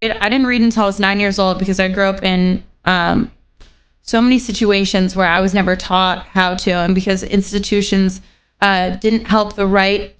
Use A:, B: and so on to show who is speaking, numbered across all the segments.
A: I didn't read until I was 9 years old because I grew up in so many situations where I was never taught how to, and because institutions didn't help the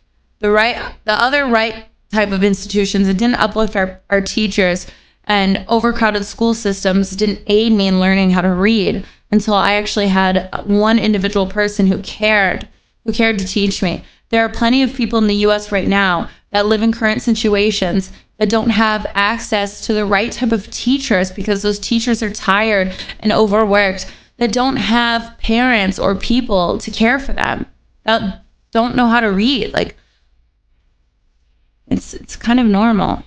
A: other right type of institutions, it didn't uplift our teachers, and overcrowded school systems didn't aid me in learning how to read until I actually had one individual person who cared to teach me. There are plenty of people in the US right now that live in current situations that don't have access to the right type of teachers because those teachers are tired and overworked, that don't have parents or people to care for them, that don't know how to read. Like, it's kind of normal.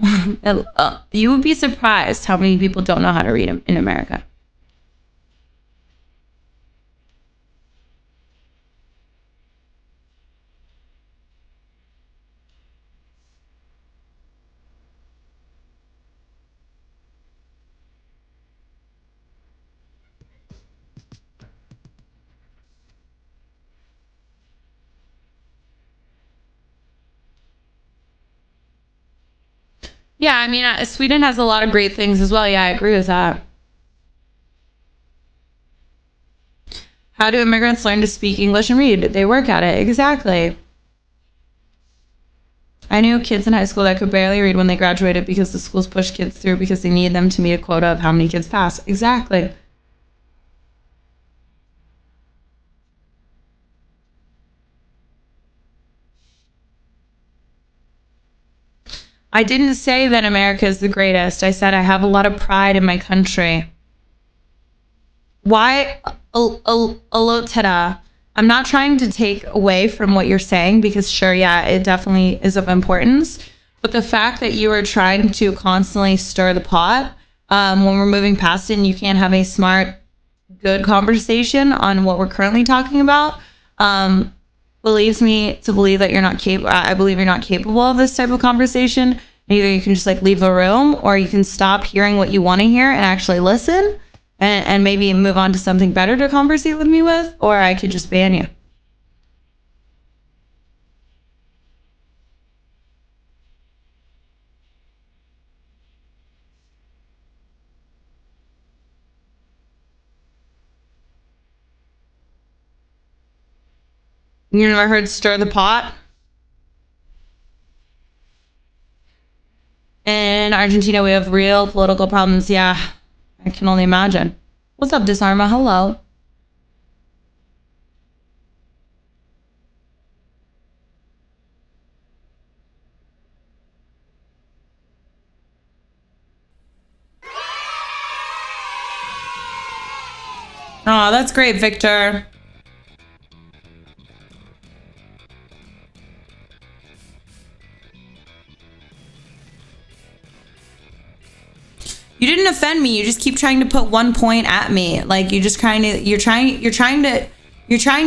A: You would be surprised how many people don't know how to read in America. Yeah, I mean, Sweden has a lot of great things as well. Yeah, I agree with that. How do immigrants learn to speak English and read? They work at it. Exactly. I knew kids in high school that could barely read when they graduated because the schools pushed kids through because they needed them to meet a quota of how many kids pass. Exactly. I didn't say that America is the greatest. I said I have a lot of pride in my country. Why, Alotera? I'm not trying to take away from what you're saying because, sure, yeah, it definitely is of importance. But the fact that you are trying to constantly stir the pot when we're moving past it and you can't have a smart, good conversation on what we're currently talking about believes me to believe that you're not capable. I believe you're not capable of this type of conversation. Either you can just like leave the room or you can stop hearing what you want to hear and actually listen and maybe move on to something better to conversate with me with, or I could just ban you. You never heard stir the pot? In Argentina, we have real political problems. Yeah, I can only imagine. What's up, Disarma? Hello. Oh, that's great, Victor. You didn't offend me. You just keep trying to put one point at me. Like you're trying to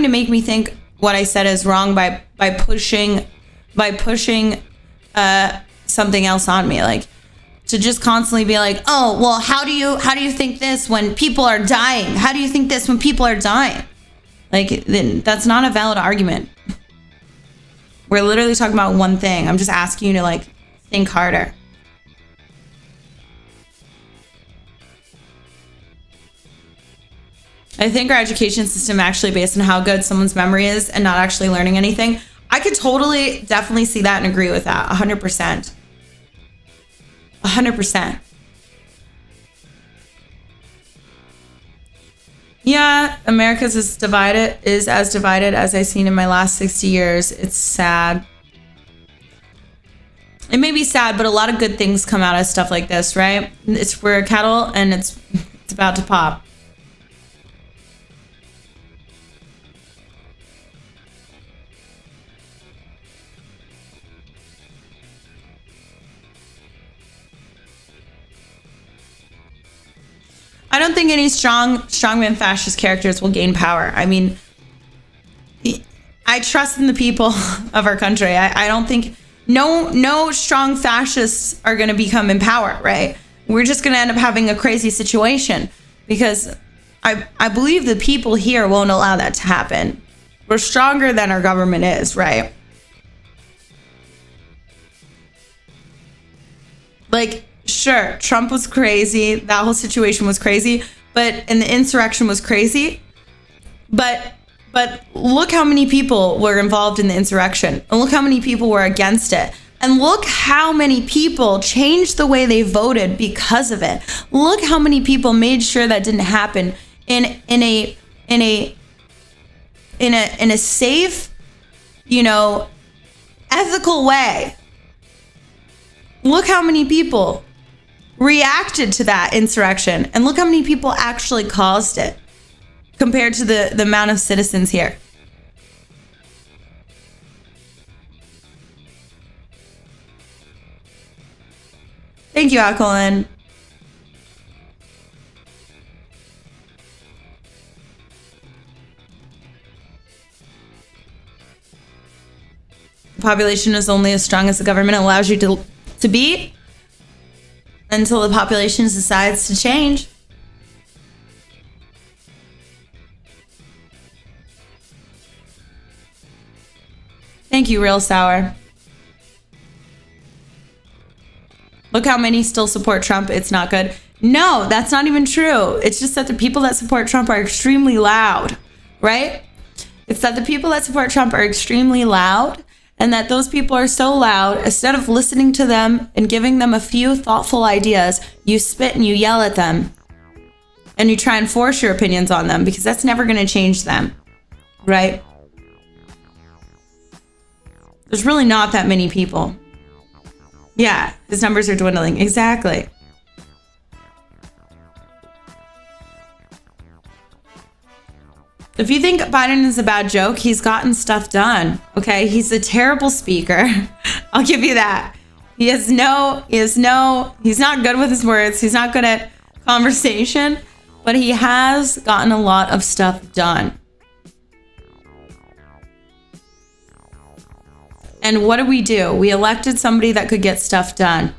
A: make me think what I said is wrong by pushing something else on me. Like to just constantly be like, "Oh, well, how do you think this when people are dying? How do you think this when people are dying?" Like then that's not a valid argument. We're literally talking about one thing. I'm just asking you to like think harder. I think our education system actually based on how good someone's memory is and not actually learning anything. I could totally, definitely see that and agree with that. 100%. 100%. Yeah, America's is as divided as I've seen in my last 60 years. It's sad. It may be sad, but a lot of good things come out of stuff like this, right? It's we're cattle and it's about to pop. I don't think any strongman fascist characters will gain power. I mean, I trust in the people of our country. I don't think no strong fascists are going to become in power, right? We're just going to end up having a crazy situation because I believe the people here won't allow that to happen. We're stronger than our government is, right? Like sure, Trump was crazy. That whole situation was crazy. And the insurrection was crazy. But look how many people were involved in the insurrection. And look how many people were against it. And look how many people changed the way they voted because of it. Look how many people made sure that didn't happen in a safe, ethical way. Look how many people reacted to that insurrection, and look how many people actually caused it compared to the amount of citizens here. Thank you, Acolin. The population is only as strong as the government allows you to be until the population decides to change. Thank you, Real Sour. Look how many still support Trump. It's not good. No, that's not even true. It's just that the people that support Trump are extremely loud, right? It's that the people that support Trump are extremely loud, and that those people are so loud, instead of listening to them and giving them a few thoughtful ideas, you spit and you yell at them. And you try and force your opinions on them, because that's never going to change them, right? There's really not that many people. Yeah, his numbers are dwindling. Exactly. If you think Biden is a bad joke, he's gotten stuff done. Okay, he's a terrible speaker. I'll give you that. He's not good with his words. He's not good at conversation, but he has gotten a lot of stuff done. And what do? We elected somebody that could get stuff done.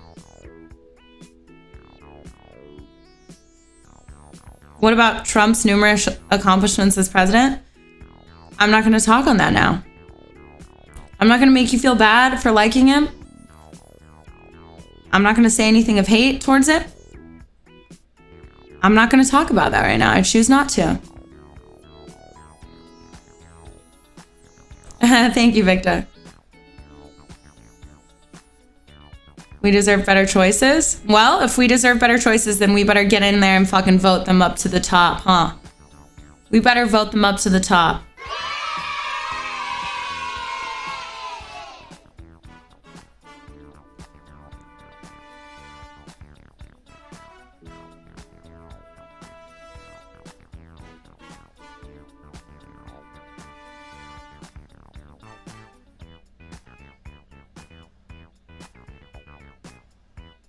A: What about Trump's numerous accomplishments as president? I'm not going to talk on that now. I'm not going to make you feel bad for liking him. I'm not going to say anything of hate towards it. I'm not going to talk about that right now. I choose not to. Thank you, Victor. We deserve better choices? Well, if we deserve better choices, then we better get in there and fucking vote them up to the top, huh? We better vote them up to the top.